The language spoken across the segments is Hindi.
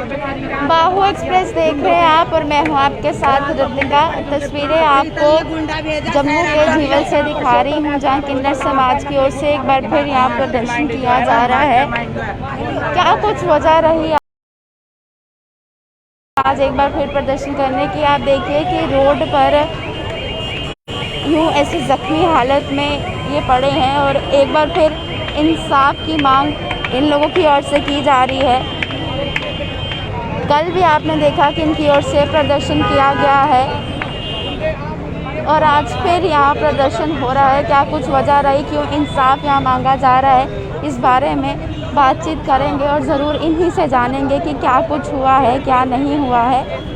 बाहू एक्सप्रेस देख रहे हैं आप और मैं हूं आपके साथ ऋतिका। तस्वीरें आपको जम्मू के झीवल से दिखा रही हूं, जहां किन्नर समाज की ओर से एक बार फिर यहां प्रदर्शन किया जा रहा है। क्या कुछ वजह रही आज एक बार फिर प्रदर्शन करने की? आप देखिए कि रोड पर यूं ऐसी जख्मी हालत में ये पड़े हैं और एक बार फिर इंसाफ की मांग इन लोगों की ओर से की जा रही है। कल भी आपने देखा कि इनकी ओर से प्रदर्शन किया गया है और आज फिर यहाँ प्रदर्शन हो रहा है। क्या कुछ वजह रही, क्यों इंसाफ यहाँ मांगा जा रहा है, इस बारे में बातचीत करेंगे और ज़रूर इन्हीं से जानेंगे कि क्या कुछ हुआ है, क्या नहीं हुआ है।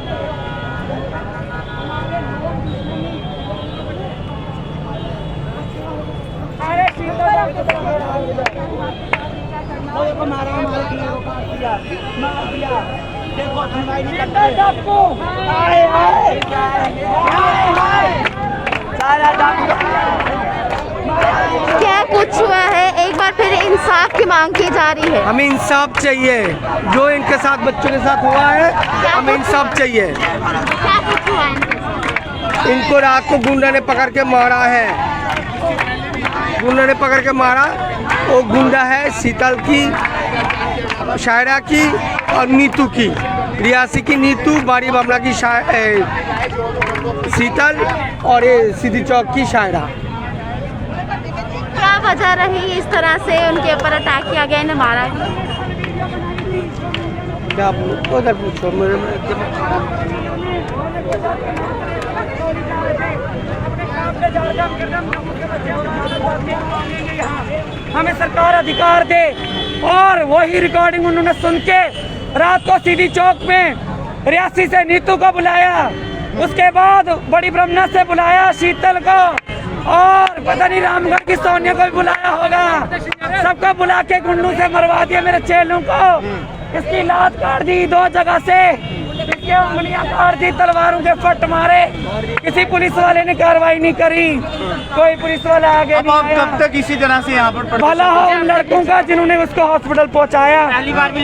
क्या कुछ हुआ है? एक बार फिर इंसाफ की मांग की जा रही है। हमें इंसाफ चाहिए, जो इनके साथ बच्चों के साथ हुआ है, हमें इंसाफ चाहिए। क्या कुछ हुआ है? इनको रात को गुंडा ने पकड़ के मारा है, गुंडा ने पकड़ के मारा। वो गुंडा है शीतल की, शायरा की और नीतू की, रियासी की नीतू, बाड़ी बामला की शीतल और ये सीधी चौक की शायरा। क्या वजह रही इस तरह से उनके ऊपर अटैक किया गया, इन्हें मारा गया? क्या उधर पूछो मेरे हमें सरकार अधिकार दे। और वही रिकॉर्डिंग उन्होंने सुन के रात को सीधी चौक में रियासी से नीतू को बुलाया, उसके बाद बड़ी ब्रह्मणा से बुलाया शीतल को, और पता नहीं रामगढ़ की सोनिया को भी बुलाया होगा। सबको बुला के गुंडों से मरवा दिया मेरे चेलों को। इसकी लात काट दी 2 जगह से, इसकी उंगलियां काट दी, तलवारों के फट मारे। किसी पुलिस वाले ने कार्रवाई नहीं करी, कोई पुलिस वाला आगे नहीं आया। कब तक इसी तरह से यहाँ पर भला हो उन लड़कों का जिन्होंने उसको हॉस्पिटल पहुँचाया।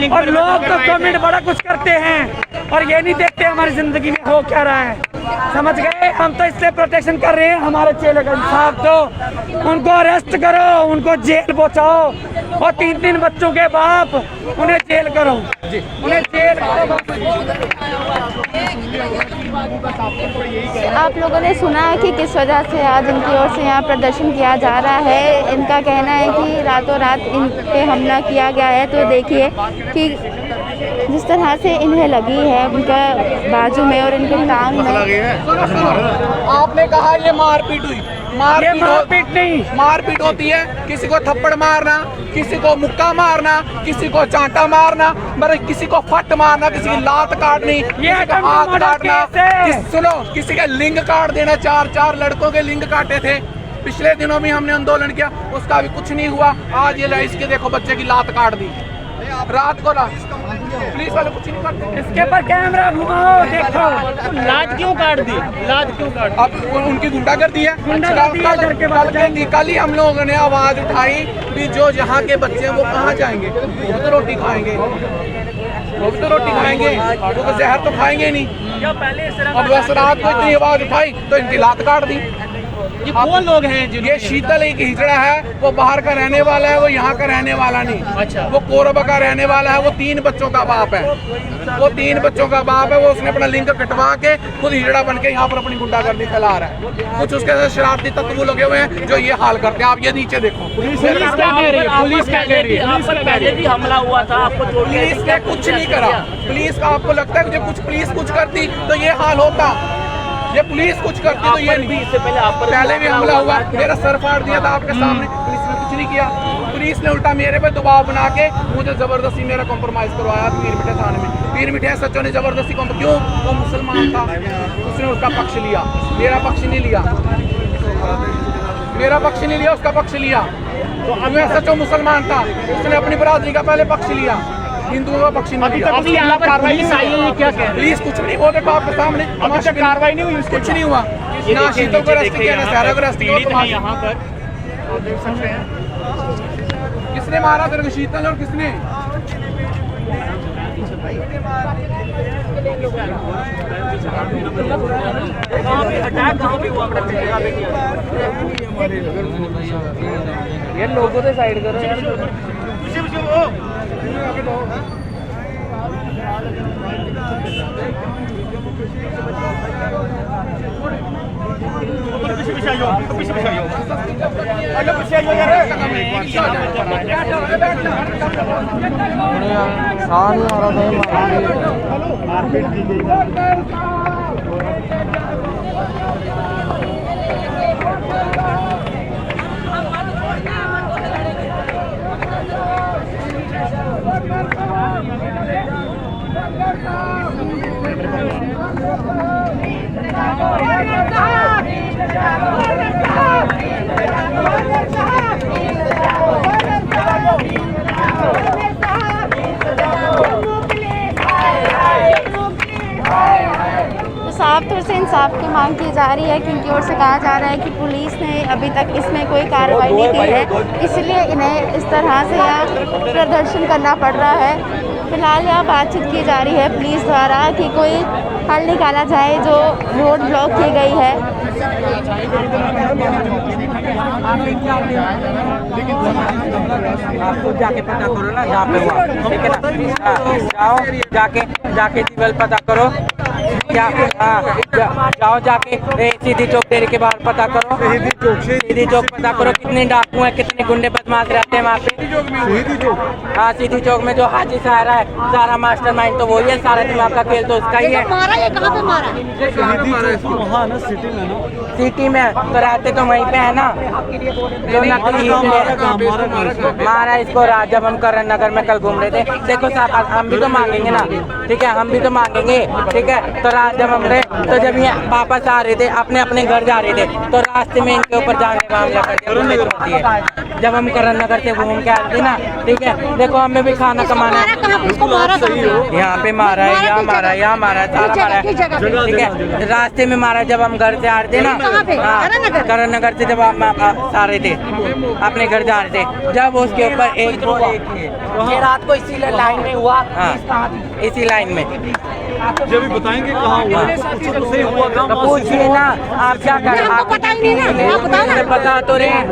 और लोग तो कमेंट बड़ा कुछ करते हैं और ये नहीं देखते हमारी जिंदगी में हो क्या रहा है। समझ गए? हम तो इससे प्रोटेक्शन कर रहे हैं हमारे चेले का इंसाफ दो, उनको अरेस्ट करो, उनको जेल पहुँचाओ, और 3-3 बच्चों के बाप उन्हें जेल करो, उन्हें जेल करो। आप लोगों ने सुना कि किस वजह से आज इनकी ओर से यहाँ प्रदर्शन किया जा रहा है। इनका कहना है कि रातों रात इन पे हमला किया गया है। तो देखिए कि जिस तरह से इन्हें लगी है उनका बाजू में और इनके टांग में। आपने कहा ये मारपीट हुई, मारपीट नहीं, मारपीट होती है। किसी को थप्पड़ मारना, किसी को मुक्का मारना, किसी को चांटा मारना, मतलब किसी को फट मारना, किसी की लात काटनी, किसी का हाथ काटना, सुनो किसी का लिंग काट देना। 4 लड़कों के लिंग काटे थे पिछले दिनों भी हमने आंदोलन किया, उसका भी कुछ नहीं हुआ। आज ये इसके देखो बच्चे की लात काट दी रात को। पुलिस वाले कुछ नहीं करते। इसके पर कैमरा घुमाओ, देखो लात क्यों काट दी, लात क्यों काट दी? अब उनकी गुंडागर्दी है। कल ही हम लोगों ने आवाज उठाई कि जो यहाँ के बच्चे हैं वो कहाँ जाएंगे, वो तो रोटी खाएंगे, वो भी तो रोटी खाएंगे, वो तो जहर तो खाएंगे नहीं। अब बस रात को इतनी आवाज उठाई तो इनकी लात काट दी। ये कौन लोग हैं? ये शीतल एक हिजड़ा है, वो बाहर का रहने वाला है, वो यहाँ का रहने वाला नहीं। अच्छा। वो कोरबा का रहने वाला है, वो 3 बच्चों का बाप है, वो 3 बच्चों का बाप है। वो उसने अपना लिंग कटवा के खुद हिजड़ा बन के यहाँ पर अपनी गुंडागर्दी फैला रहा है। कुछ उसके साथ शरारती तत्व लगे हुए हैं जो ये हाल करते हैं। आप ये नीचे देखो, पुलिस क्या कह रही है, पुलिस क्या कह रही है? पहले भी हमला हुआ था, आपको पुलिस ने कुछ नहीं करा। पुलिस का आपको लगता है कि जब पुलिस कुछ करती तो ये हाल होता? ये पुलिस कुछ करती तो ये नहीं। इससे पहले आप पहले भी हमला हुआ, मेरा सर फाड़ दिया था आपके सामने, पुलिस ने कुछ नहीं किया। पुलिस ने उल्टा मेरे पे दबाव बना के मुझे जबरदस्ती मेरा कॉम्प्रोमाइज करवाया पीर मिठे थाने में। पीर मिठे सचो ने जबरदस्ती क्यों? वो मुसलमान था, उसने उसका पक्ष लिया, मेरा पक्ष नहीं लिया, मेरा पक्ष नहीं लिया, उसका पक्ष लिया। तो मैं सचो मुसलमान था, उसने अपनी बरादरी का पहले पक्ष लिया, हिंदुओं का पक्ष नहीं लिया। अभी यहाँ पर कार्रवाई आई है, क्या कह रहे हैं? पुलिस कुछ नहीं, वो देखो आपके सामने कार्रवाई नहीं हुई, कुछ नहीं हुआ। ना शीतल को अरेस्ट किया, ना सारा को अरेस्ट किया। यहाँ पर देख सकते हैं किसने मारा तेरे को, शीतल और किसने? कहाँ पे हुआ? ये लोगों से साइड करो यार। साफ तौर से इंसाफ की मांग की जा रही है कि इनकी ओर से कहा जा रहा है कि पुलिस ने अभी तक इसमें कोई कार्रवाई नहीं की है, इसलिए इन्हें इस तरह से यहाँ प्रदर्शन करना पड़ रहा है। फिलहाल यहाँ बातचीत की जा रही है पुलिस द्वारा कि कोई हल निकाला जाए जो रोड ब्लॉक की गई है। आपको जाके पता करो ना जहाँ पे हुआ, ठीक है ना? जाओ जाके टेबल पता करो, जाओ जाके सीधी चौक डेरी के बाहर पता करो, सीधी चौक पता करो कितने डाकू हैं, कितने गुंडे बदमाश रहते हैं वहाँ पे। हाँ, सीधी चौक में जो हाजी सारा है, सारा मास्टरमाइंड तो वही है, सारा दिमाग का खेल तो उसका ही है। मारा ये कहाँ पे मारा? वहाँ ना सिटी में तो रहते तो वहीं पे है ना, जो नकली मारा इसको जब हम करण नगर में कल घूम रहे थे। देखो साहब, हम भी तो मांगेंगे ना, ठीक है, हम भी तो मांगेंगे, ठीक है। तो रात जब हम रहे, तो जब ये वापस आ रहे थे अपने घर जा रहे थे, तो रास्ते में इनके ऊपर जाने का हमला कर दिया। जब हम करण नगर से घूम के आए थे ना, ठीक है, देखो हमें भी खाना कमाना है। यहाँ पे मारा है, यहाँ मारा है, यहाँ मारा है, सारा मारा है, ठीक है। रास्ते में मारा जब हम घर से आ रहे थे ना, करण नगर से जब आप आ रहे थे अपने घर जा रहे थे, जब उसके ऊपर एक ये रात को इसी लाइन में हुआ। हाँ, इसी लाइन में जब भी बताएंगे कहाँ हुआ, पूछिए ना। आप क्या कर रहे हैं? आपको पता ही नहीं ना, बता तो रहे हैं,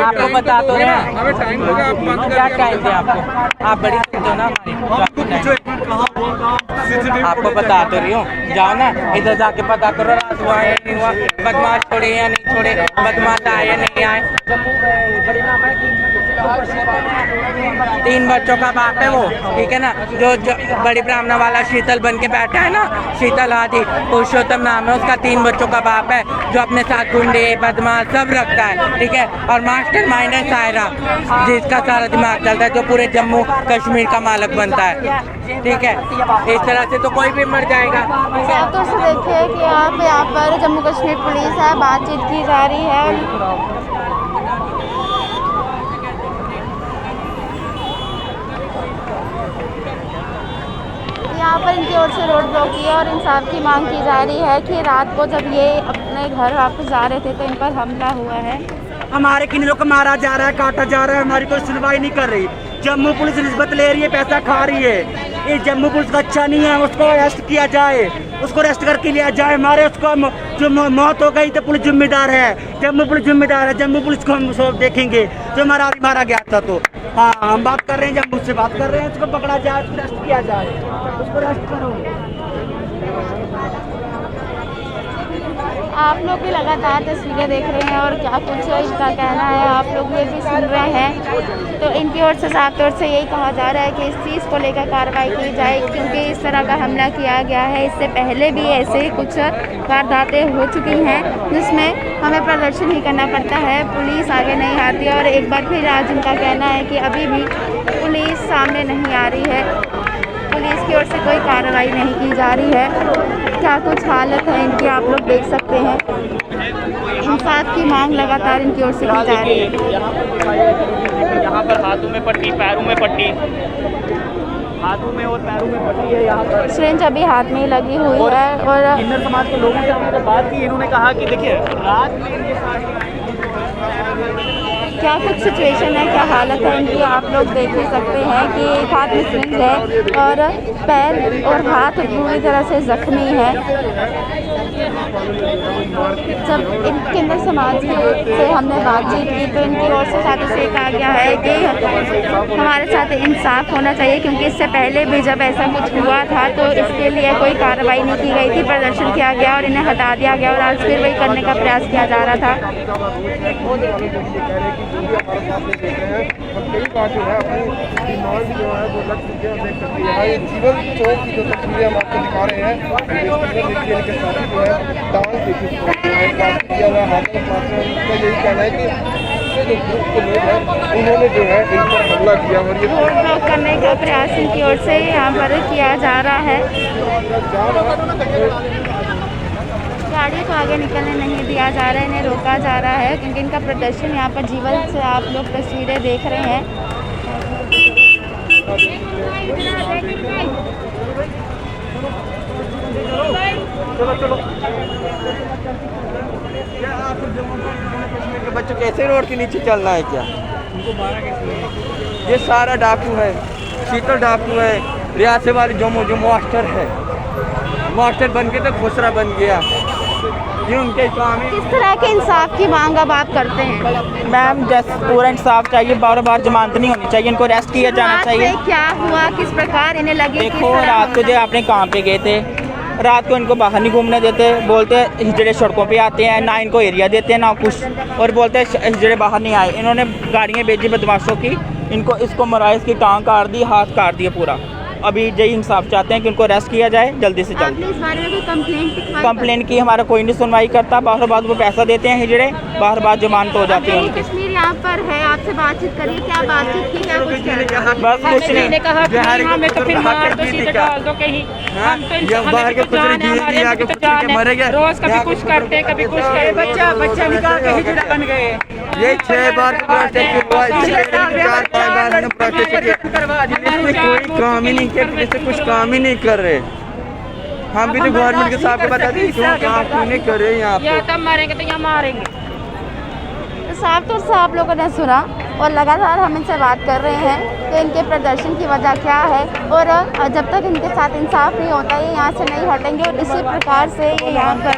आपको बता तो रहे हैं। क्या टाइम थे आपको? आप बड़ी सुनते हो ना हमारी, आपको बता तो रही हूँ। जाओ ना, इधर जाके पता करो रात हुआ या नहीं हुआ, बदमाश छोड़े या नहीं छोड़े, बदमाश आए या नहीं आए। 3 बच्चों का बाप है वो, ठीक है ना, जो बड़ी ब्राह्मण वाला शीतल बन के बैठा है ना, शीतल हाथी पुरुषोत्तम नाम है उसका, 3 बच्चों का बाप है, जो अपने साथ गुंडे बदमाश सब रखता है, ठीक है। और मास्टरमाइंड है सायरा, जिसका सारा दिमाग चलता है, जो पूरे जम्मू कश्मीर का मालिक बनता है, ठीक है। इस तरह से तो कोई भी मर जाएगा। साफ तौर से देखिए कि यहाँ पर जम्मू कश्मीर पुलिस है, बातचीत की जा रही है। यहाँ पर इनकी ओर से रोड ब्लॉक की है और इंसाफ की मांग की जा रही है कि रात को जब ये अपने घर वापस जा रहे थे तो इन पर हमला हुआ है। हमारे किन्हीं को मारा जा रहा है, काटा जा रहा है, हमारी कोई सुनवाई नहीं कर रही। जम्मू पुलिस रिश्वत ले रही है, पैसा खा रही है। ये जम्मू पुलिस का अच्छा नहीं है, उसको अरेस्ट किया जाए, उसको अरेस्ट करके लिया जाए। हमारे उसको जो मौत हो गई तो पुलिस जिम्मेदार है, जम्मू पुलिस जिम्मेदार है। जम्मू पुलिस को हम सब देखेंगे जो मारा गया था। तो हाँ, हम बात कर रहे हैं, जम्मू से बात कर रहे हैं, उसको पकड़ा जाए, उसको अरेस्ट किया जाए, उसको अरेस्ट करो। आप लोग भी लगातार तस्वीरें देख रहे हैं और क्या कुछ इनका कहना है आप लोग ये भी सुन रहे हैं। तो इनकी ओर से साफ तौर से यही कहा जा रहा है कि इस चीज़ को लेकर कार्रवाई की जाए, क्योंकि इस तरह का हमला किया गया है। इससे पहले भी ऐसे ही कुछ वारदातें हो चुकी हैं जिसमें हमें प्रदर्शन ही करना पड़ता है, पुलिस आगे नहीं आती। और एक बार फिर आज इनका कहना है कि अभी भी पुलिस सामने नहीं आ रही है, पुलिस की ओर से कोई कार्रवाई नहीं की जा रही है। क्या कुछ हालत है इनकी आप लोग देख सकते हैं। इंसाफ की मांग लगातार इनकी ओर से की जा रही है। यहाँ पर हाथों में पट्टी, पैरों में पट्टी, हाथों में और पैरों में पट्टी है। यहाँ पर सिरिंज अभी हाथ में लगी हुई है। और किन्नर समाज के लोगों से हमने बात की, इन्होंने कहा कि देखिए रात में क्या कुछ सिचुएशन है, क्या हालत है इनकी, आप लोग देख ही सकते हैं कि एक हाथ में सिरिंज है और पैर और हाथ पूरी तरह से जख्मी है। जब इनके अंदर समाज से हमने बातचीत की तो इनकी ओर से साथ से कहा गया है कि हमारे साथ इंसाफ होना चाहिए, क्योंकि इससे पहले भी जब ऐसा कुछ हुआ था तो इसके लिए कोई कार्रवाई नहीं की गई थी, प्रदर्शन किया गया और इन्हें हटा दिया गया और आज फिर वही करने का प्रयास किया जा रहा था। जीवन चौक की जो तस्वीरें हम आपको दिखा रहे हैं, यही कहना है कि जो ग्रुप के लोग हैं उन्होंने जो है इन पर हमला किया और ये ब्लॉक करने का प्रयास इनकी ओर से यहाँ पर किया जा रहा है। गाड़ी को आगे निकलने नहीं दिया जा रहा है, इन्हें रोका जा रहा है क्योंकि इनका प्रदर्शन यहाँ पर जीवन से आप लोग तस्वीरें देख रहे हैं। के बच्चों कैसे रोड के नीचे चलना है क्या? ये सारा डाकू है, शीतल डाकू है, रियासत वाली जो मास्टर है, मास्टर बन के तो खुसरा बन गया। ये उनके काम है। किस तरह के इंसाफ की मांग अब आप करते हैं? मैम जस्ट पूरा इंसाफ चाहिए, बार बार जमानत नहीं होनी चाहिए, इनको अरेस्ट किया जाना चाहिए। क्या हुआ, किस प्रकार इन्हें लगे? देखो रात को जो अपने काम पे गए थे, रात को इनको बाहर नहीं घूमने देते, बोलते हिजड़े सड़कों पे आते हैं, ना इनको एरिया देते हैं ना कुछ, और बोलते हैं हिजड़े बाहर नहीं आए। इन्होंने गाड़ियाँ भेजी बदमाशों की, इनको इसको मरा, इसकी टांग काट दी, हाथ काट दिया पूरा। अभी यही इंसाफ चाहते हैं कि उनको अरेस्ट किया जाए जल्दी से जल्दी। इस बारे में कोई कंप्लेंट की, हमारा कोई नहीं सुनवाई करता, बार बार वो पैसा देते हैं हिजड़े, बार बार जमानत हो जाती है। कश्मीर यहाँ पर है, आपसे बातचीत करिए, क्या बातचीत की, क्या कुछ किया? बस कुछ नहीं, कहा हमें तो फिर मार दो, सीधे डाल दो कहीं, हम तो बाहर के रोज कभी कुछ करते कभी कुछ करते। बच्चा निकाल के हिजड़ा बन गए। ये 6 बार प्रोटेस्ट हुआ, 4-5 बार प्रोटेस्ट किया, कोई काम ही नहीं किया, जैसे कुछ काम ही नहीं कर रहे। हम भी तो गवर्नमेंट के साथ बताते हैं क्यों काम क्यों नहीं कर रहे यहाँ पे। तब मारेंगे तो यहाँ मारेंगे। साफ तौर से आप लोगों ने सुना और लगातार हम इनसे बात कर रहे हैं कि इनके प्रदर्शन की वजह क्या है, और जब तक इनके साथ इंसाफ नहीं होता ये यहाँ से नहीं हटेंगे और इसी प्रकार से ये यहाँ पर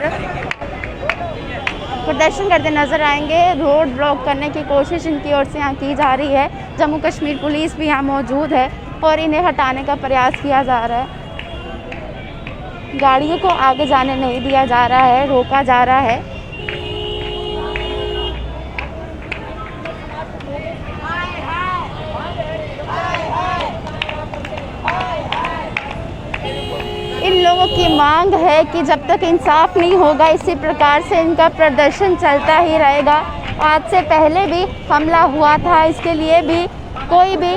प्रदर्शन करते नजर आएंगे। रोड ब्लॉक करने की कोशिश इनकी ओर से यहाँ की जा रही है। जम्मू कश्मीर पुलिस भी यहाँ मौजूद है और इन्हें हटाने का प्रयास किया जा रहा है। गाड़ियों को आगे जाने नहीं दिया जा रहा है, रोका जा रहा है। इन लोगों की मांग है कि जब तक इंसाफ नहीं होगा इसी प्रकार से इनका प्रदर्शन चलता ही रहेगा। आज से पहले भी हमला हुआ था, इसके लिए भी कोई भी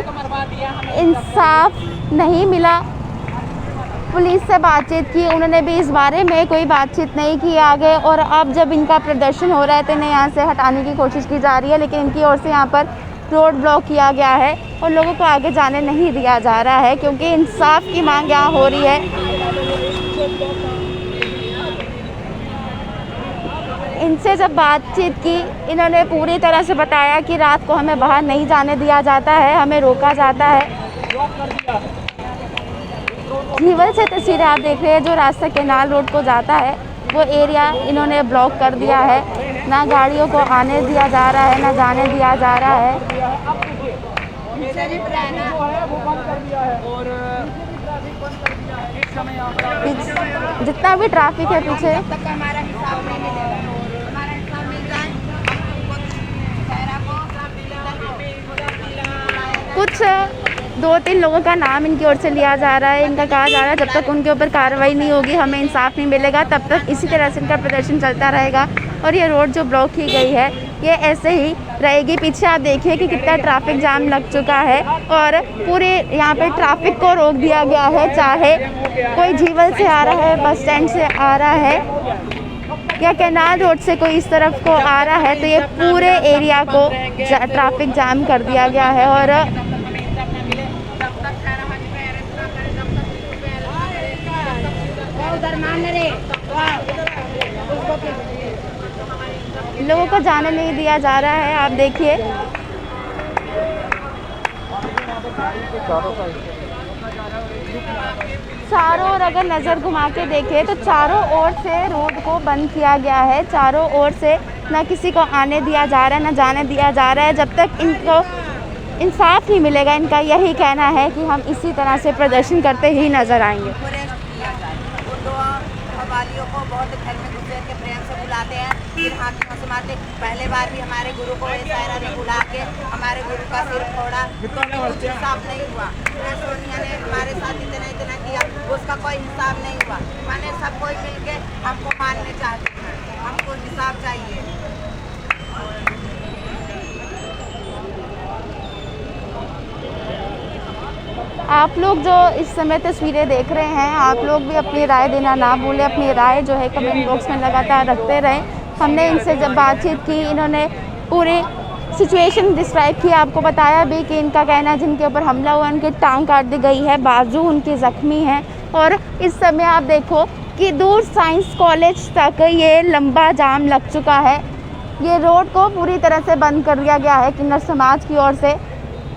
इंसाफ नहीं मिला। पुलिस से बातचीत की, उन्होंने भी इस बारे में कोई बातचीत नहीं की आगे, और अब जब इनका प्रदर्शन हो रहा है तो इन्हें यहाँ से हटाने की कोशिश की जा रही है, लेकिन इनकी ओर से यहाँ पर रोड ब्लॉक किया गया है और लोगों को आगे जाने नहीं दिया जा रहा है क्योंकि इंसाफ की मांग यहाँ हो रही है। इनसे जब बातचीत की, इन्होंने पूरी तरह से बताया कि रात को हमें बाहर नहीं जाने दिया जाता है, हमें रोका जाता है। जीवन से तस्वीरें आप देख रहे हैं, जो रास्ता केनाल रोड को जाता है वो एरिया इन्होंने ब्लॉक कर दिया है। ना गाड़ियों को आने दिया जा रहा है, ना जाने दिया जा रहा है। जितना भी ट्रैफिक है पीछे, कुछ 2-3 लोगों का नाम इनकी ओर से लिया जा रहा है। इनका कहा जा रहा है जब तक उनके ऊपर कार्रवाई नहीं होगी, हमें इंसाफ नहीं मिलेगा, तब तक इसी तरह से इनका प्रदर्शन चलता रहेगा। और ये रोड जो ब्लॉक की गई है ये ऐसे ही रहेगी। पीछे आप देखिए कि कितना ट्रैफिक जाम लग चुका है और पूरे यहाँ पे ट्रैफिक को रोक दिया गया है, चाहे कोई जीवल से आ रहा है, बस स्टैंड से आ रहा है या कैनाल रोड से कोई इस तरफ को आ रहा है, तो ये पूरे एरिया को ट्रैफिक जाम कर दिया गया है। और लोगों को जाने नहीं दिया जा रहा है। आप देखिए चारों ओर अगर नज़र घुमा के देखें तो चारों ओर से रोड को बंद किया गया है। चारों ओर से ना किसी को आने दिया जा रहा है, ना जाने दिया जा रहा है। जब तक इनको इंसाफ नहीं मिलेगा, इनका यही कहना है कि हम इसी तरह से प्रदर्शन करते ही नज़र आएंगे। वालियों को बहुत घर में घुस के प्रेम से बुलाते हैं, फिर हाथों से मारते। पहले बार भी हमारे गुरु को ये सायरा ने बुला के हमारे गुरु का सिर फोड़ा, तो कुछ इंसाफ नहीं हुआ। सोनिया ने हमारे साथ इतना किया, उसका कोई इंसाफ नहीं हुआ। मैंने सब कोई मिल के हमको मारने चाहते हैं, हमको इंसाफ चाहिए। आप लोग जो इस समय तस्वीरें देख रहे हैं, आप लोग भी अपनी राय देना ना भूलें। अपनी राय जो है कमेंट बॉक्स में लगातार रखते रहें। हमने इनसे जब बातचीत की, इन्होंने पूरी सिचुएशन डिस्क्राइब की, आपको बताया भी कि इनका कहना है जिनके ऊपर हमला हुआ उनकी टांग काट दी गई है, बाजू उनके ज़ख्मी हैं। और इस समय आप देखो कि दूर साइंस कॉलेज तक ये लंबा जाम लग चुका है। ये रोड को पूरी तरह से बंद कर दिया गया है किन्नर समाज की ओर से।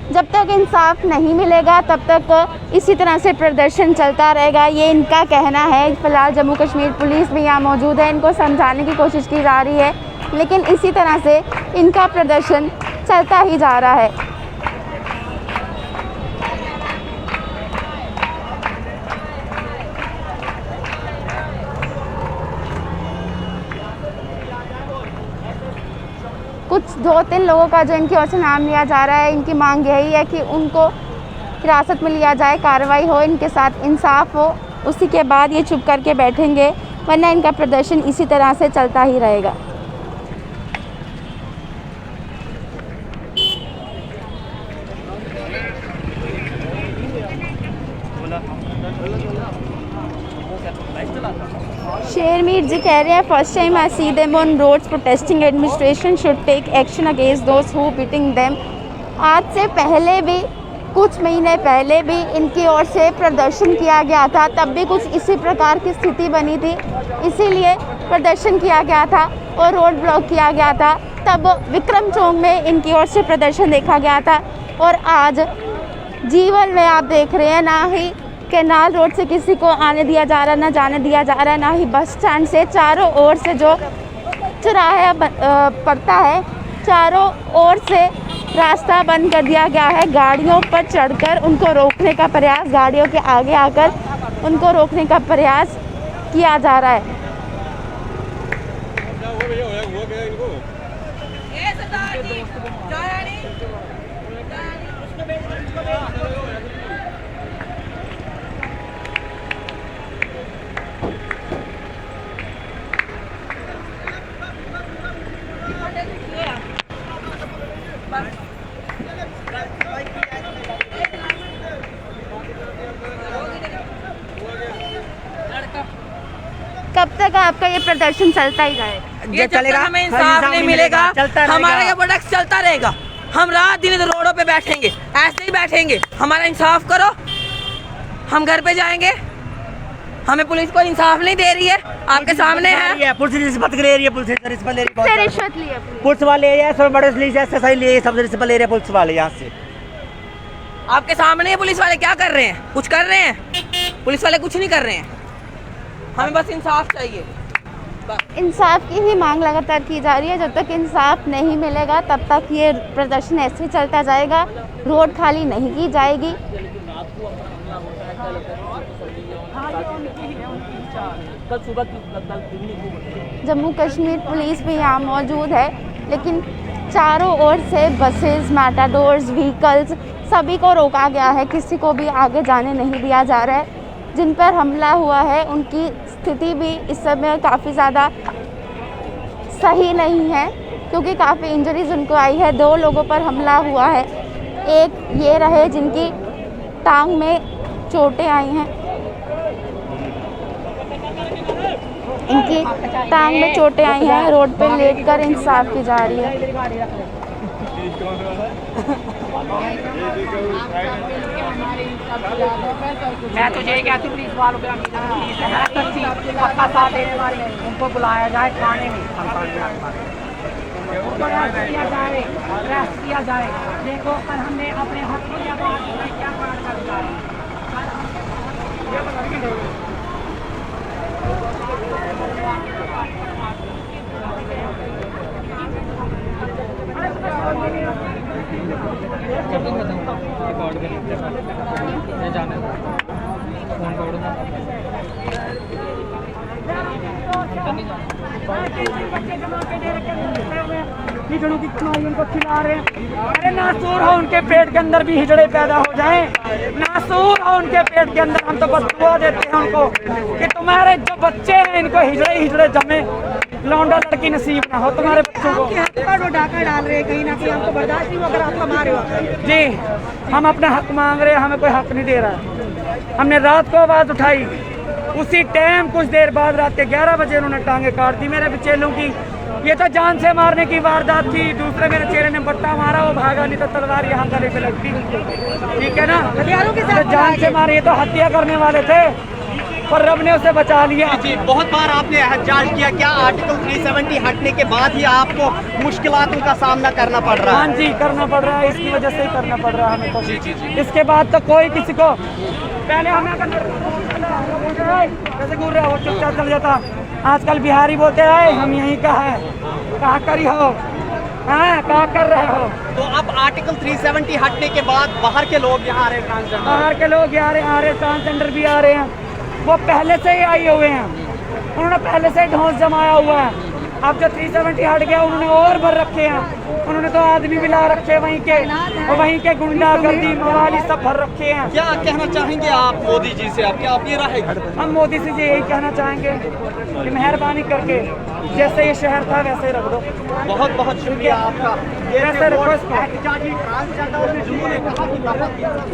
जब तक इंसाफ नहीं मिलेगा तब तक इसी तरह से प्रदर्शन चलता रहेगा, ये इनका कहना है। फ़िलहाल जम्मू कश्मीर पुलिस भी यहाँ मौजूद है, इनको समझाने की कोशिश की जा रही है, लेकिन इसी तरह से इनका प्रदर्शन चलता ही जा रहा है। कुछ 2-3 लोगों का जो इनकी ओर से नाम लिया जा रहा है, इनकी मांग यही है कि उनको हिरासत में लिया जाए, कार्रवाई हो, इनके साथ इंसाफ हो, उसी के बाद ये चुप करके बैठेंगे, वरना इनका प्रदर्शन इसी तरह से चलता ही रहेगा। शेरमीर जी कह रहे हैं, first time I see them on roads protesting, administration should take action against those who beating them. आज से पहले भी, कुछ महीने पहले भी इनकी ओर से प्रदर्शन किया गया था, तब भी कुछ इसी प्रकार की स्थिति बनी थी, इसीलिए प्रदर्शन किया गया था और रोड ब्लॉक किया गया था। तब विक्रम चौक में इनकी ओर से प्रदर्शन देखा गया था और आज जीवन में आप देख रहे हैं, ना ही कैनाल रोड से किसी को आने दिया जा रहा है, ना जाने दिया जा रहा है, ना ही बस स्टैंड से। चारों ओर से जो चौराहा पड़ता है, चारों ओर से रास्ता बंद कर दिया गया है। गाड़ियों पर चढ़कर उनको रोकने का प्रयास, गाड़ियों के आगे आकर उनको रोकने का प्रयास किया जा रहा है। कब तक आपका ये प्रदर्शन चलता ही जाएगा? ये चलेगा, हमें इंसाफ नहीं मिलेगा, हमारा ये प्रोडक्ट चलता रहेगा। हम रात दिन रोडों पे बैठेंगे, ऐसे ही बैठेंगे। हमारा इंसाफ करो, हम घर पे जाएंगे। हमें पुलिस को इंसाफ नहीं दे रही है, आपके सामने है। पुलिस रिश्वत ले रही है, पुलिस रिश्वत ले रही है, रिश्वत ली है पुलिस वाले सब बड़े सही लिए, सब रिश्वत ले रहे हैं पुलिस वाले यहाँ से। आपके सामने पुलिस वाले क्या कर रहे हैं? कुछ कर रहे हैं? पुलिस वाले कुछ नहीं कर रहे हैं। हमें बस इंसाफ चाहिए। इंसाफ की ही मांग लगातार की जा रही है। जब तक इंसाफ नहीं मिलेगा तब तक ये प्रदर्शन ऐसे ही चलता जाएगा, रोड खाली नहीं की जाएगी। जम्मू कश्मीर पुलिस भी यहाँ मौजूद है, लेकिन चारों ओर से बसेस, मैटाडोर्स, व्हीकल्स सभी को रोका गया है, किसी को भी आगे जाने नहीं दिया जा रहा है। जिन पर हमला हुआ है उनकी स्थिति भी इस समय काफ़ी ज़्यादा सही नहीं है, क्योंकि काफ़ी इंजरीज उनको आई है। 2 लोगों पर हमला हुआ है, एक ये रहे जिनकी टांग में चोटें आई हैं, इनकी टांग में चोटें आई हैं। रोड पे लेटकर इंसाफ की जा रही है। मैं तुझे क्या, तू पुलिस वालों पे पक्का साथ देने वाले, उनको बुलाया जाए थाने में। उनको रेस्ट किया जाए, रेस्ट किया जाए। देखो कल हमने अपने हक में क्या बात कर दिया है। हिजड़ों की कमाई उनको खिला रहे हैं। अरे नासूर हो उनके पेट के अंदर भी हिजड़े पैदा हो जाएं, नासूर हो उनके पेट के अंदर। हम तो बस दुआ देते हैं उनको कि तुम्हारे जो बच्चे हैं इनको हिजड़े हिजड़े जमे, लौंडा लड़की नसीब ना हो तुम्हारे बच्चों को। वो डाका डाल रहे कहीं ना कहीं, हमको बर्दाश्त नहीं अगर आप कमा रहे हो। जी हम अपना हक मांग रहे हैं, हमें कोई हक नहीं दे रहा है। हमने रात को आवाज़ उठाई, उसी टाइम कुछ देर बाद रात के 11 बजे उन्होंने टांगे काट दी मेरे चेलों की। ये तो जान से मारने की वारदात थी। दूसरे मेरे चेले ने बट्टा मारा, वो भागा, नहीं तो तलवार यहाँ गले पे लगती। ठीक है ना, हथियारों के साथ तो जान से मारे, ये तो हत्या करने वाले थे पर रब ने उसे बचा लिया। जी बहुत बार आपने एहतजाज किया, क्या आर्टिकल 370 हटने के बाद ही आपको मुश्किलातों का सामना करना पड़ रहा है? हाँ जी करना पड़ रहा है, इसकी वजह से ही करना पड़ रहा है हमें तो। जी। इसके बाद तो कोई किसी को पहले हमें कैसे घूर रहा है वो चुपचाप चल जाता। आजकल बिहारी बोलते हैं हम यहीं का है, कहा करी हो, हाँ कहा कर रहे हो। तो अब आर्टिकल 370 हटने के बाद बाहर के लोग यहाँ आ रहे हैं, ट्रांसजेंडर बाहर के लोग आ रहे ट्रांसजेंडर भी आ रहे हैं। वो पहले से ही आए हुए हैं, उन्होंने पहले से ढोंस जमाया हुआ है। अब जो 370 हट गया उन्होंने और भर रखे हैं, उन्होंने तो आदमी भी ला रखे वहीं के, और वहीं के गुंडागर्दी मवाली सब भर रखे हैं। क्या कहना चाहेंगे आप मोदी जी से? आप क्या आप ये रहेगा? हम मोदी से यही कहना चाहेंगे कि मेहरबानी करके जैसे ये शहर था वैसे ही रख दो। बहुत बहुत शुक्रिया आपका।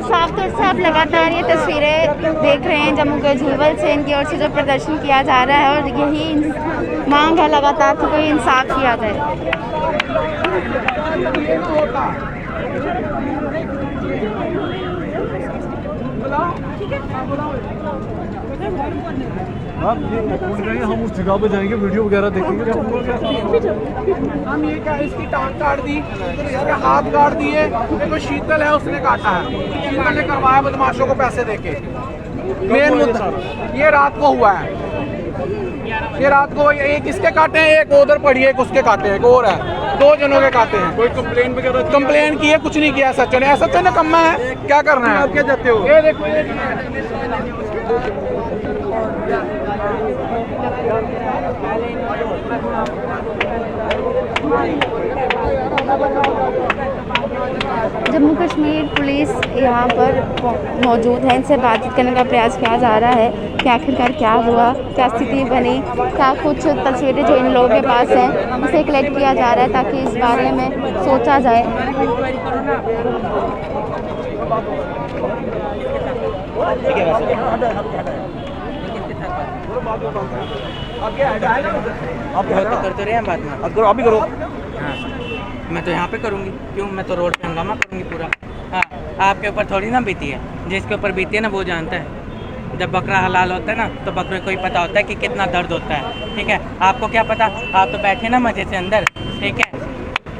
साफ तौर से आप लगातार ये तस्वीरें देख रहे हैं जम्मू कश्मीर से, इनकी ओर से जो प्रदर्शन किया जा रहा है और यही मांग है लगातार कि कोई इंसाफ किया जाए। आप ये बोल रहे हैं हम उस जगह पे जाएंगे, वीडियो वगैरह देखेंगे। हम ये क्या, इसकी टांग काट दी, इसके हाथ काट दिए। देखो शीतल है उसने काटा है, शीतल ने करवाया बदमाशों को पैसे देके। मेन मुद्दा ये रात को हुआ है, ये रात को एक इसके काटे हैं, एक उधर पड़ी है, एक उसके काटे हैं, एक और है, 2 जनों के काटे हैं। कोई कंप्लेन वगैरह? कंप्लेन की है, कुछ नहीं किया सच ने। सच ने कम्मा है, क्या करना है? आप क्या जाते हो? ये देखो जम्मू कश्मीर पुलिस यहाँ पर मौजूद है, इनसे बातचीत करने का प्रयास किया जा रहा है कि आखिरकार क्या हुआ, क्या स्थिति बनी, क्या कुछ तस्वीरें जो इन लोगों के पास हैं उसे कलेक्ट किया जा रहा है ताकि इस बारे में सोचा जाए। आप करते रहे हैं बात में, अब करो, अभी करो। हाँ मैं तो यहाँ पे करूँगी, क्यों? मैं तो रोड पे हंगामा करूँगी पूरा। हाँ आपके ऊपर थोड़ी ना बीती है, जिसके ऊपर बीती है ना वो जानता है। जब बकरा हलाल होता है ना तो बकरे को ही पता होता है कि कितना दर्द होता है। ठीक है, आपको क्या पता? आप तो बैठे ना मज़े से अंदर। ठीक है,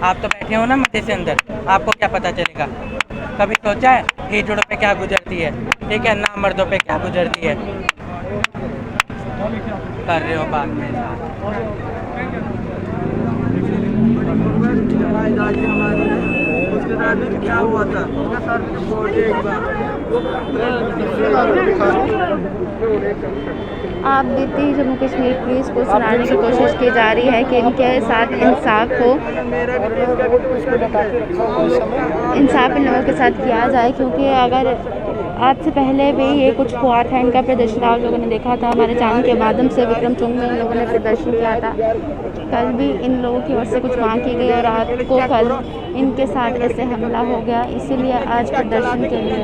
आप तो बैठे हो ना मज़े से अंदर, आपको क्या पता चलेगा? कभी सोचा है हिजड़ों पे क्या गुजरती है? ठीक है, ना मर्दों पे क्या गुजरती है? कर रहे हो बाद में। क्या हुआ था? आप देखते ही जम्मू कश्मीर पुलिस को सुनाने की कोशिश की जा रही है कि इनके साथ इंसाफ हो, इंसाफ इन लोगों के साथ किया जाए, क्योंकि अगर आज से पहले भी ये कुछ हुआ था, इनका प्रदर्शन आप लोगों ने देखा था हमारे चैनल के माध्यम से। विक्रम चौक में इन लोगों ने प्रदर्शन किया था, कल भी इन लोगों की ओर से कुछ मांग की गई और रात को कल इनके साथ ऐसे हमला हो गया, इसीलिए आज प्रदर्शन के लिए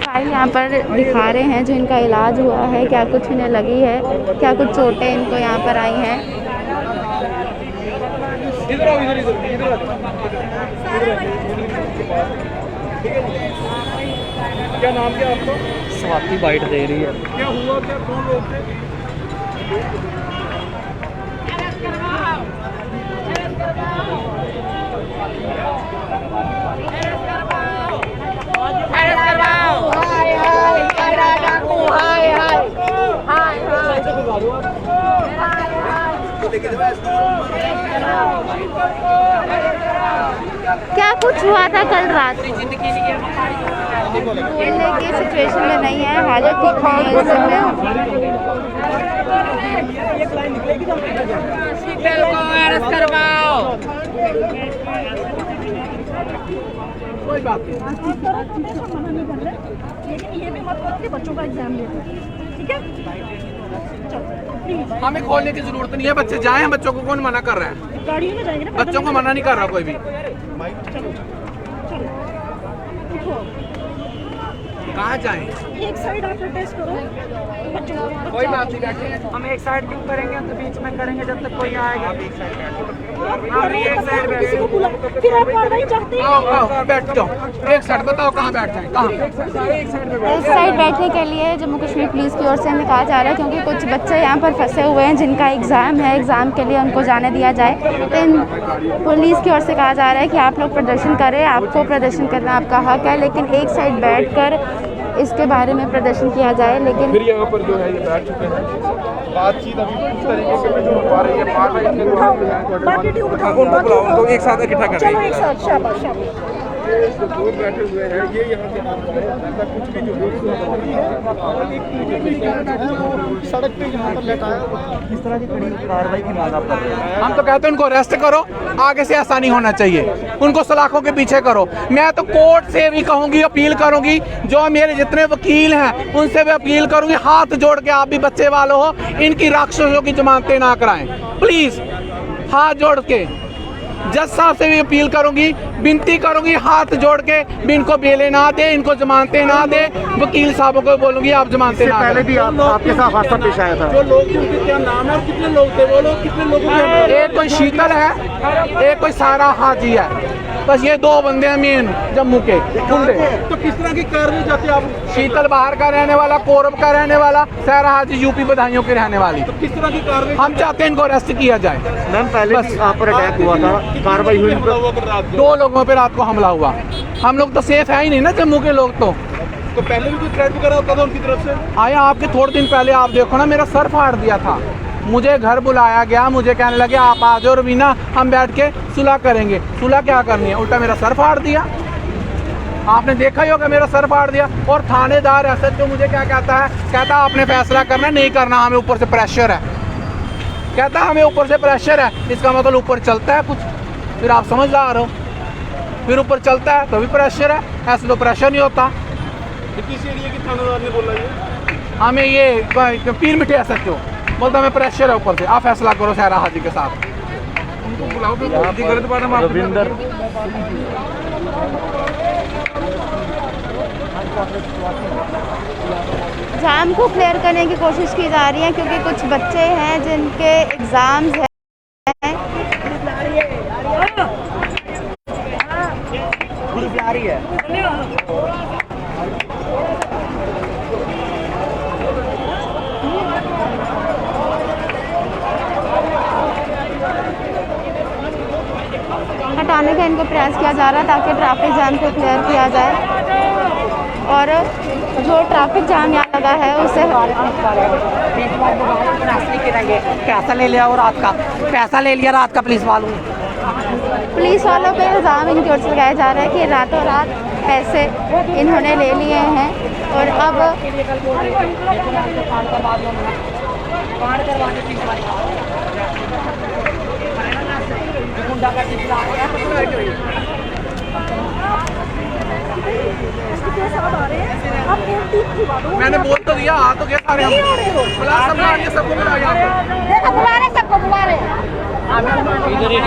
फाइल यहाँ पर दिखा रहे हैं जो इनका इलाज हुआ है, क्या कुछ इन्हें लगी है, क्या कुछ चोटें इनको यहाँ पर आई हैं। क्या नाम क्या आपका? स्वाति बाइट दे रही है। क्या हुआ, क्या कौन लोग थे? क्या कुछ हुआ था कल रात? बोलने की सिचुएशन में नहीं है, हालत ठीक नहीं है इस समय। कोई बात नहीं, लेकिन ये भी मत करो कि बच्चों का एग्जाम लेते, ठीक है? हमें खोलने की जरूरत नहीं है, बच्चे जाएं, बच्चों को कौन मना कर रहा है? गाड़ियों में जाएंगे ना, बच्चों को मना नहीं कर रहा कोई भी। कहाँ जाएं? एक साइड आप प्रोटेस्ट करो, कोई बात नहीं, बैठे हम एक साइड क्यों करेंगे, तो बीच में करेंगे जब तक कोई आएगा। फिर आप कार्रवाई चाहते हैं? आओ बैठ जाओ, एक साइड बताओ कहाँ बैठ जाए, कहाँ? इस साइड बैठने के लिए जम्मू कश्मीर पुलिस की ओर से हमें कहा जा रहा है, क्योंकि कुछ बच्चे यहाँ पर फंसे हुए हैं जिनका एग्ज़ाम है, एग्ज़ाम के लिए उनको जाने दिया जाए। तो पुलिस की ओर से कहा जा रहा है कि आप लोग प्रदर्शन करें, आपको प्रदर्शन करना आपका हक है, लेकिन एक साइड बैठकर इसके बारे में प्रदर्शन किया जाए। लेकिन फिर यहाँ पर जो है ये बैठ चुके हैं, बातचीत अभी इस तरीके से जो हो पा रही है, उनको बुलाओ, उनको एक साथ इकट्ठा कर चलो एक साथ, शाबाश शाबाश। जो लोग बैठे हुए हैं ये यहाँ से ऐसा कुछ भी जो सड़क पे यहाँ पर लेटा है, इस तरह की कड़ी कार्रवाई की मांग आप कर रहे हैं। हम तो कहते हैं उनको अरेस्ट करो, आगे से ऐसा नहीं होना चाहिए, उनको सलाखों के पीछे करो। मैं तो कोर्ट से भी कहूंगी, अपील करूंगी, जो मेरे जितने वकील हैं उनसे भी अपील करूंगी, हाथ जोड़ के आप भी बच्चे वाले हो, इनकी राक्षसों की जमानतें ना कराएं प्लीज, हाथ जोड़ के। जज साहब से भी अपील करूंगी, विनती करूंगी, हाथ जोड़ के भी इनको बेले ना दे, इनको जमानतें ना दे। वकील साहबों को बोलूंगी आप जमानतें ना पहले भी आपके साथ हादसा पेश आया था। जो लोग थे उनके क्या नाम है और कितने लोग थे वो लोग, कितने लोगों के? एक कोई शीतल है, एक कोई सारा हाजी है, बस ये दो बंदे हैं मेन जम्मू के गुंडे। तो किस तरह की कार्रवाई चाहते हैं आप? शीतल बाहर का रहने वाला, कोरब का रहने वाला, सारा हाजी यूपी बधाइयों की रहने वाली। तो किस तरह की कार्रवाई? हम चाहते हैं इनको अरेस्ट किया जाए। मैम पहले भी आप पर अटैक हुआ था, कार्रवाई हुई? 2 लोगों पे रात को हमला हुआ। हम लोग तो सेफ है ही नहीं ना जम्मू के लोग। तो पहले भी कोई थ्रेट वगैरह होता था उनकी तरफ से? आया आपके थोड़े दिन पहले, आप देखो ना, मेरा सर फाड़ दिया था, मुझे घर बुलाया गया, मुझे कहने लगे आप आ जाओ रवीना, हम बैठ के सुलह करेंगे। सुलह क्या करनी है, उल्टा मेरा सर फाड़ दिया। आपने देखा ही होगा, मेरा सर फाड़ दिया। और थानेदार SHO मुझे क्या कहता है, कहता आपने फैसला करना नहीं करना, हमें ऊपर से प्रेशर है। कहता हमें ऊपर से प्रेशर है, इसका मतलब ऊपर चलता है कुछ। फिर आप समझदार हो, फिर ऊपर चलता है तो भी प्रेशर है, ऐसे तो प्रेशर नहीं होता। किस एरिया की थानेदार ने बोला ये? हमें ये पीर मिठे SHO बोलता हमें प्रेशर है ऊपर से, आप फैसला करो सारा हाजी के साथ। उनको बुलाओ, गलत बात है। रविंदर जाम को क्लियर करने की कोशिश की जा रही है, क्योंकि कुछ बच्चे हैं जिनके एग्ज़ाम्स हैं। आ रही है। हटाने का इनको प्रयास किया जा रहा है ताकि ट्रैफिक जाम को क्लियर किया जाए, और जो ट्रैफिक जाम यहाँ लगा है उसे पैसा ले लिया, और रात का पैसा ले लिया, रात का पुलिस वालों पे इल्ज़ाम इनकी ओर से लगाया जा रहा है कि रातों रात पैसे इन्होंने ले लिए हैं, और अब इसके साथ आ रहे हैं, आप मैंने बोल तो दिया, आ तो गया सारे हम। बुला सबको, आइए सबको बुला यहाँ पे। बुला रहे, सबको बुला रहे। इधर ही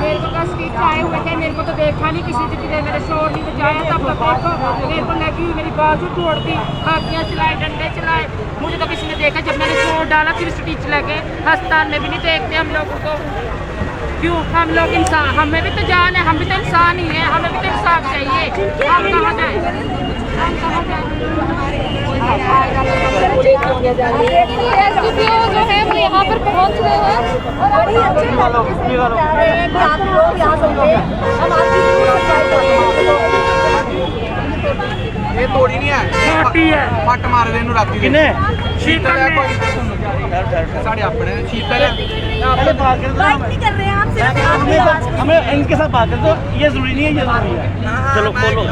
मेरे को तो स्ट्रीट आए हुए थे, मेरे को तो देखा नहीं किसी ने, मेरे शोर नहीं बजाया, तब तक देखो मेरे को लगी हुई, मेरी बाजू तोड़ दी, हाथियाँ चलाए, डंडे चलाए, मुझे तो किसी ने देखा। जब मैंने शोर डाला फिर स्टिच लगे, अस्पताल में भी नहीं देखते हम लोगों को। क्यों? हम लोग इंसान, हमें भी तो जान है, हम भी तो इंसान ही हैं, हमें भी तो इंसाफ चाहिए। हम कहाँ जाए, हम कहाँ जो है वो यहाँ पर पहुँच रहे हैं और अभी अच्छे आप लोग यहाँ से हम ये तोड़ी नहीं है, फट मार दे इन्हों राती किने शीतल है कोई साढ़े अपने शीतल है। बात नहीं कर रहे हैं आप, सिर्फ हमें इनके साथ बात कर दो, ये जरूरी नहीं है, ये जरूरी है। चलो बोलो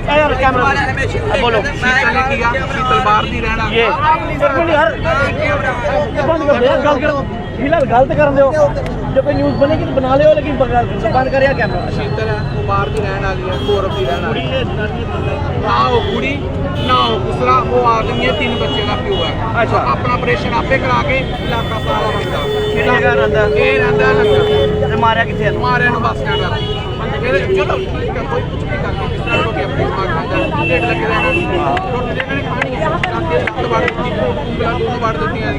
यार, कैमरा बोलो। शीतल ने किया, शीतल बाहर नहीं रहना, ये गल करो, फिलहाल गलत कर दो, जो कोई न्यूज़ बनेगी तो बना लियो, लेकिन बंद कर कैमरा। शीतल है वो बाहर की रहने वाली है, गौरव की रहना ना वो कुड़ी ना हो दूसरा, वो आदमी है, 3 बच्चे का प्यो है। अच्छा, अपना ऑपरेशन आपे करा के इलाका सारा बनता ये रहता है मारा किथे मारे नु बस स्टैंड चलो ठीक है, कोई कुछ नहीं करते, किस तरह रोटी अपनी दिमाग खांदा लेट लगे रहना, रोटी मैंने खानी है, आके तो बाड़ देती है, उंगलियां दोनों बाड़ देती हैं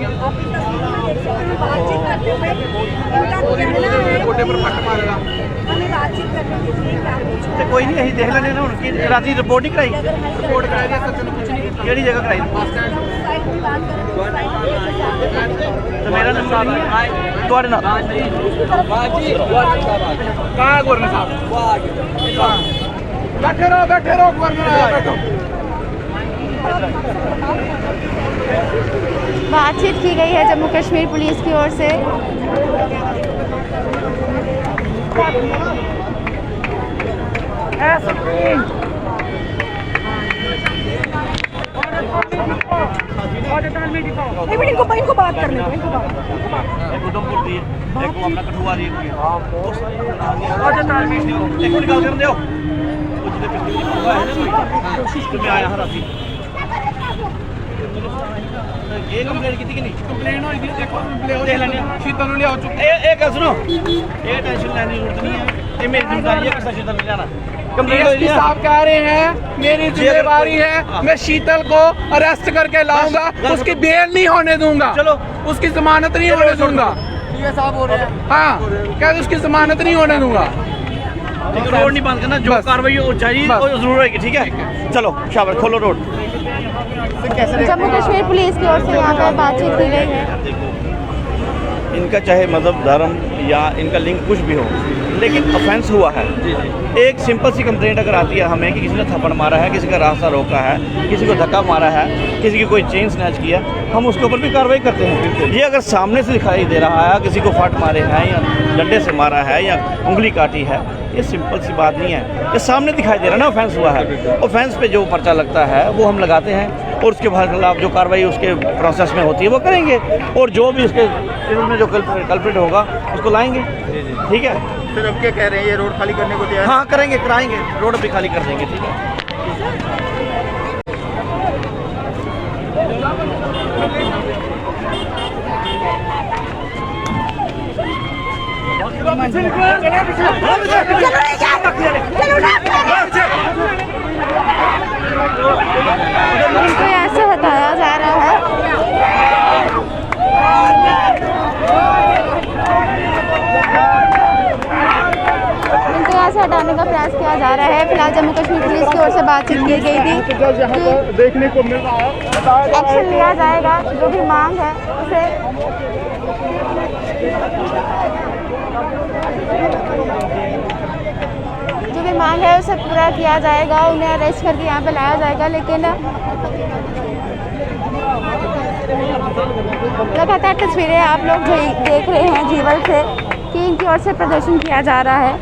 गोडे पर फट मारेगा। तो कोई नहीं, यही देख लेने ना उनकी राती रिपोर्ट ही कराई, रिपोर्ट कराई है, सच में कुछ नहीं केड़ी जगह कराई बस स्टैंड। तो मेरा नंबर नहीं है तुम्हारे नाम कहाँ गवर्नर साहब? बैठे रहो गवर्नर आया, बैठो। बातचीत की गई है जम्मू कश्मीर पुलिस की ओर से। इनको बात करने दो, इनको बात उधमपुर दी एक वो अपना कठुआ दी एक निकाल कर दो कुछ में आया राती ये कंप्लेंट की नहीं कंप्लेन होई थी, देखो देख लेने शीतल ले आ चुके। एक गल सुनो, ये टेंशन लेने की जरूरत नहीं है, ये मेरी जिम्मेदारी है कि शीतल ले जाना। डीएसपी साहब कह रहे हैं मेरी जिम्मेदारी है, मैं शीतल को अरेस्ट करके लाऊंगा, उसकी बेल नहीं होने दूंगा, चलो उसकी जमानत नहीं होने दूंगा। साहब हो रहे हैं, हाँ क्या उसकी जमानत नहीं होने दूंगा। रोड नहीं बंद करना, जो कार्रवाई हो चाहिए वो जरूर होगी, ठीक है। चलो शाबाश, खोलो रोड। जम्मू कश्मीर पुलिस की ओर से यहाँ पर बातचीत की गई है। इनका चाहे मजहब, धर्म या इनका लिंक कुछ भी हो, लेकिन ऑफेंस हुआ है। एक सिंपल सी कंप्लेंट अगर आती है हमें कि किसी ने थप्पड़ मारा है, किसी का रास्ता रोका है, किसी को धक्का मारा है, किसी की कोई चेन स्नैच किया, हम उसके ऊपर भी कार्रवाई करते हैं। ये अगर सामने से दिखाई दे रहा है किसी को फट मारे हैं या डंडे से मारा है या उंगली काटी है, ये सिंपल सी बात नहीं है, ये सामने दिखाई दे रहा है ना ऑफेंस हुआ है। ऑफेंस पे जो पर्चा लगता है वो हम लगाते हैं और उसके खिलाफ जो कार्रवाई उसके प्रोसेस में होती है वो करेंगे, और जो भी उसके इसमें जो कल्प्रिट होगा उसको लाएंगे, ठीक है। फिर अब क्या कह रहे हैं, ये रोड खाली करने को तैयार? हाँ करेंगे, कराएंगे, रोड भी खाली कर देंगे, ठीक है। इनको यहाँ से हटाया जा रहा है। इनको यहाँ से हटाने का प्रयास किया जा रहा है। फिलहाल जम्मू कश्मीर पुलिस की ओर से बातचीत की गई थी कि देखने को मिल रहा है, एक्शन लिया जाएगा, जो भी मांग है उसे पूरा किया जाएगा, उन्हें अरेस्ट करके यहाँ पे लाया जाएगा। लेकिन लगातार तस्वीरें आप लोग देख रहे हैं जीवल से कि इनकी ओर से प्रदर्शन किया जा रहा है।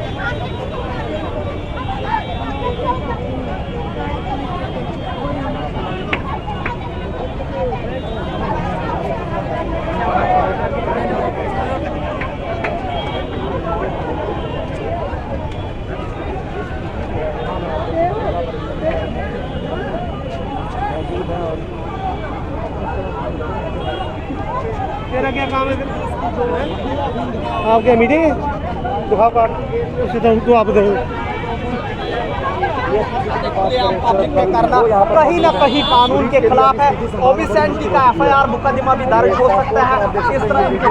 तेरा क्या काम है फिर? आपके मीटिंग है? दिखाओ कार्ड, उसे तो आप दो। करना कहीं ना कहीं कानून के खिलाफ है। ओबिसेंटी का एफआईआर मुकदमा भी दर्ज हो सकता है इस तरह इनके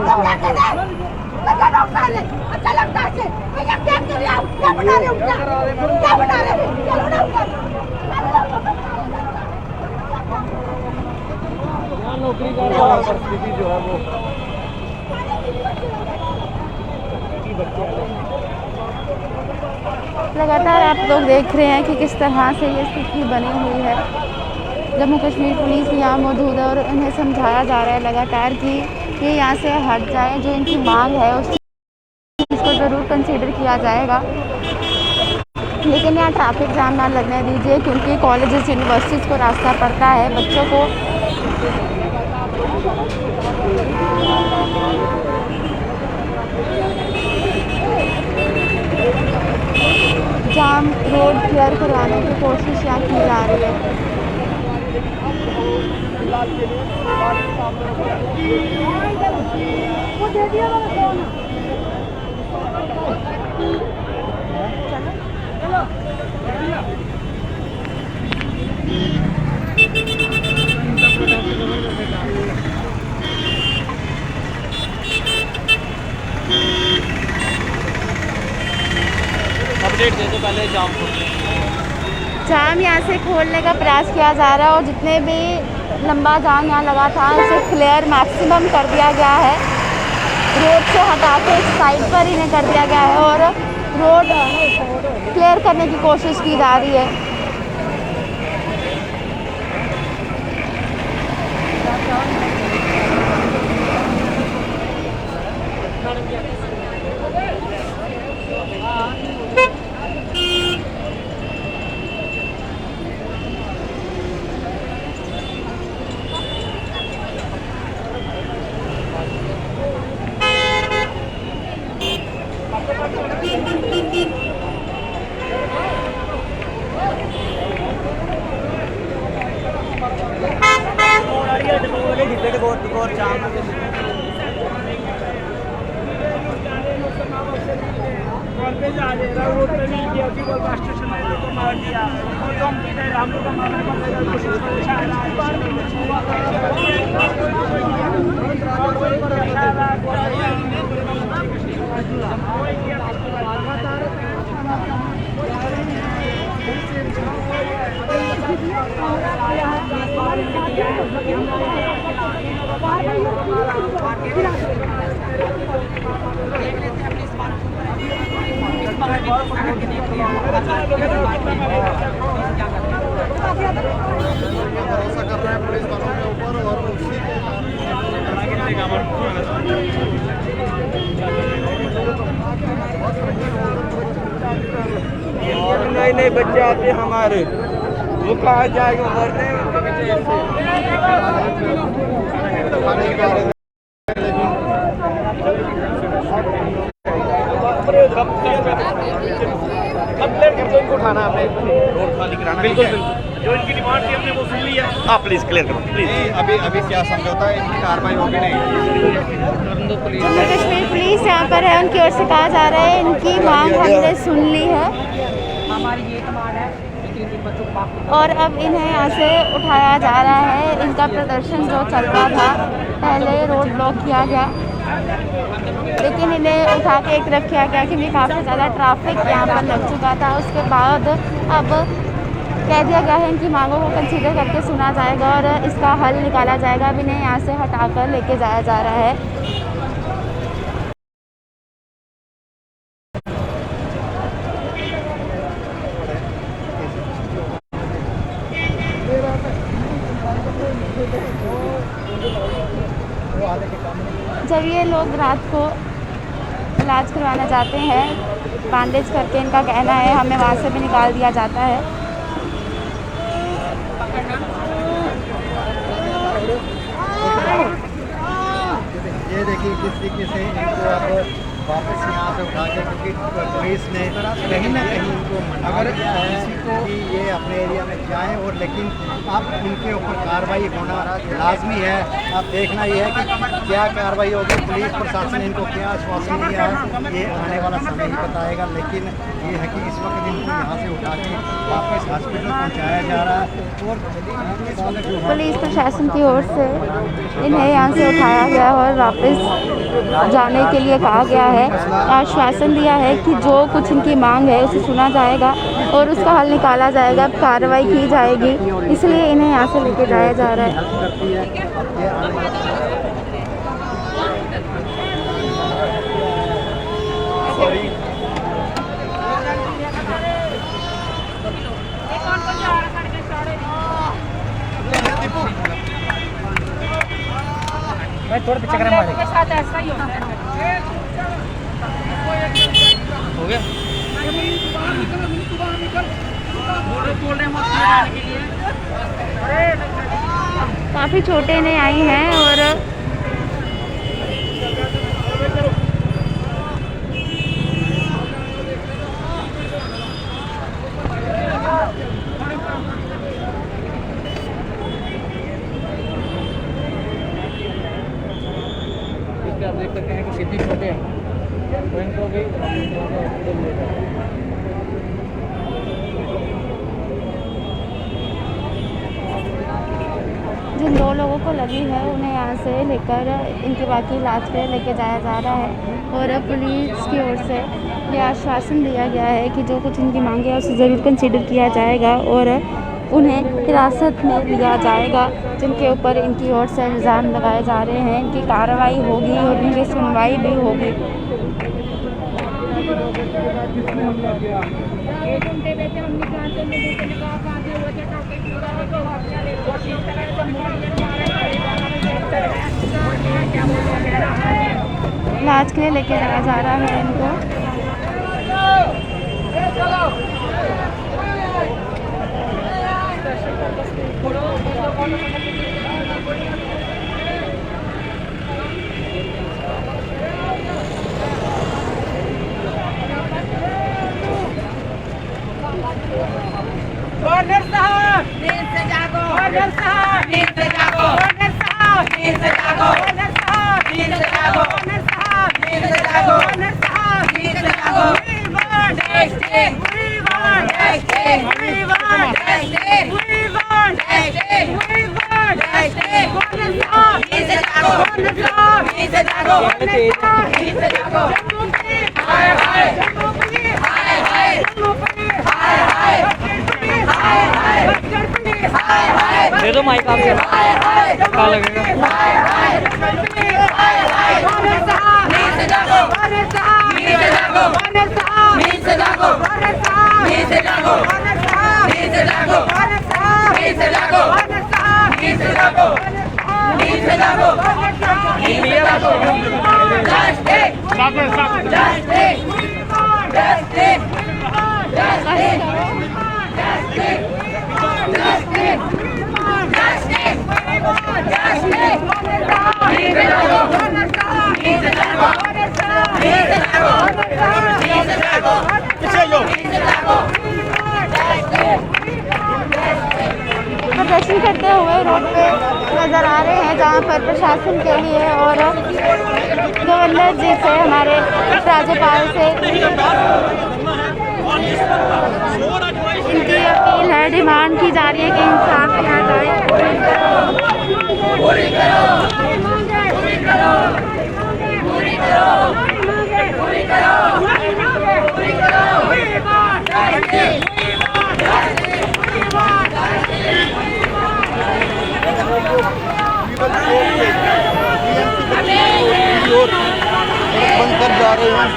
नौकरी का परिस्थिति जो है वो लगातार आप लोग देख रहे हैं कि किस तरह से ये स्थिति बनी हुई है। जम्मू कश्मीर पुलिस यहाँ मौजूद है और उन्हें समझाया जा रहा है लगातार कि ये यहाँ से हट जाए। जो इनकी मांग है उस चीज़ को ज़रूर कंसीडर किया जाएगा, लेकिन यहाँ ट्रैफिक जाम ना लगने दीजिए, क्योंकि कॉलेजेस यूनिवर्सिटीज़ को रास्ता पड़ता है। बच्चों को जाम रोड क्लियर करवाने की कोशिश यहाँ की जा रही है। अपडेट दे दो पहले जाम को। जाम यहाँ से खोलने का प्रयास किया जा रहा है और जितने भी लंबा जाम यहाँ लगा था उसे क्लियर मैक्सिमम कर दिया गया है। रोड से हटा के इस साइड पर इन्हें कर दिया गया है और रोड क्लियर करने की कोशिश की जा रही है। भरोसा कर रहे हैं पुलिस वालों के ऊपर और उसी के और नए नए बच्चे आते हैं हमारे, वो कहाँ जाएगा मरने उठाना हमने रोड खाली कराना। बिल्कुल जो इनकी डिमांड थी हमने वो सुन ली है। आप प्लीज क्लियर करो प्लीज। अभी अभी क्या समझौता है, इनकी कार्रवाई होगी नहीं? जम्मू कश्मीर पुलिस यहाँ पर है, उनकी ओर से कहा जा रहा है इनकी मांग हमने सुन ली है और अब इन्हें यहाँ से उठाया जा रहा है। इनका प्रदर्शन जो चल रहा था, पहले रोड ब्लॉक किया गया लेकिन इन्हें उठा के एक तरफ किया गया क्योंकि काफ़ी ज़्यादा ट्रैफिक यहाँ पर लग चुका था। उसके बाद अब कह दिया गया है इनकी मांगों को कंसीडर करके सुना जाएगा और इसका हल निकाला जाएगा। अब इन्हें यहाँ से हटाकर लेके जाया जा रहा है। जब ये लोग रात को इलाज करवाना जाते हैं, बैंडेज करके इनका कहना है हमें वहाँ से भी निकाल दिया जाता है। ये देखिए किस तरीके से इनको अब वापस यहाँ से उठा के, क्योंकि पुलिस ने कहीं ना कहीं इनको मना किया है कि ये अपने एरिया में जाएं, और लेकिन अब इनके ऊपर कार्रवाई होना लाजमी है। अब देखना ये है कि क्या कार्रवाई होगी। पुलिस प्रशासन ने इनको क्या आश्वासन दिया है ये आने वाला समय ही बताएगा, लेकिन ये है कि इस वक्त इनको यहाँ से उठा के वापस हॉस्पिटल पहुँचाया जा रहा है। और पुलिस प्रशासन की ओर से इन्हें यहाँ से उठाया गया और वापस जाने के लिए कहा गया है। आश्वासन दिया है कि जो कुछ इनकी मांग है उसे सुना जाएगा और उसका हल निकाला जाएगा, कार्रवाई की जाएगी, इसलिए इन्हें यहाँ से लेके जाया जा रहा है। थोड़ा पीछे करें हमारे के साथ ऐसा ही होता है। हो गया काफ़ी छोटे ने आई हैं और आप देख सकते हैं कि कितनी छोटे हैं, तो इनको भी जिन 2 लोगों को लगी है उन्हें यहाँ से लेकर इनके बाकी इलाज के लिए लेके जाया जा रहा है। और पुलिस की ओर से ये आश्वासन दिया गया है कि जो कुछ इनकी मांगे है उसे ज़रूर कंसीडर किया जाएगा और उन्हें हिरासत में लिया जाएगा। जिनके ऊपर इनकी ओर से इल्ज़ाम लगाए जा रहे हैं, इनकी कार्रवाई होगी और इनकी सुनवाई भी होगी। इलाज के लिए लेके जाया जा रहा है इनको। गवर्नर साहब नींद से जागो, गवर्नर साहब नींद से जागो, गवर्नर साहब नींद से जागो, गवर्नर साहब नींद से जागो, गवर्नर साहब नींद से जागो, गवर्नर साहब नींद से जागो। We want justice, we want justice, we want justice, we want justice, we want justice। Governor साहब नींद से जागो, गवर्नर साहब नींद से जागो, गवर्नर साहब नींद से जागो। जम्मू पुलिस हाय हाय, जम्मू पुलिस हाय हाय, जम्मू पुलिस हाय हाय, दे दो माइक आपसे क्या लगेगा। प्रदर्शन करते हुए रोड पे नज़र आ रहे हैं, जहाँ पर प्रशासन के लिए और गवर्नर जी से, हमारे राज्यपाल से इनकी अपील है, डिमांड की जा रही है कि इंसाफ किया जाए। बंद कर जा रहे हैं।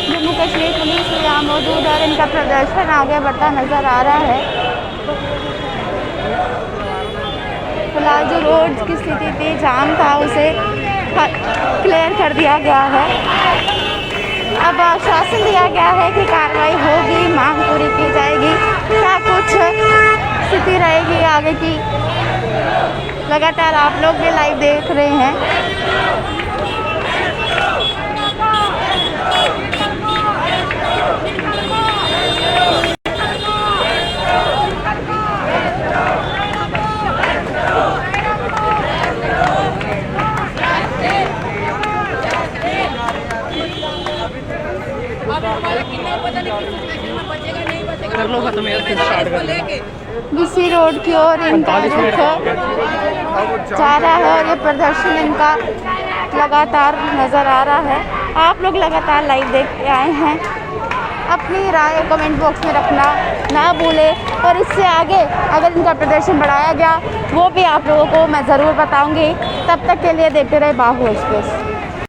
जम्मू कश्मीर पुलिस यहाँ मौजूद और इनका प्रदर्शन आगे बढ़ता नज़र आ रहा है। फिलहाल जो रोड की स्थिति थी, जाम था, उसे क्लियर कर दिया गया है। अब आश्वासन दिया गया है कि कार्रवाई होगी, मांग पूरी की जाएगी। क्या कुछ स्थिति रहेगी आगे की, लगातार आप लोग भी लाइव देख रहे हैं। कर लो खत्म यार, फिर स्टार्ट कर। बीसी रोड की ओर इनका रुख जा रहा है और ये प्रदर्शन इनका लगातार नज़र आ रहा है। आप लोग लगातार लाइव देख के आए हैं। अपनी राय कमेंट बॉक्स में रखना ना भूलें और इससे आगे अगर इनका प्रदर्शन बढ़ाया गया वो भी आप लोगों को मैं ज़रूर बताऊंगी। तब तक के लिए देखते रहे बाहु एक्सप्रेस।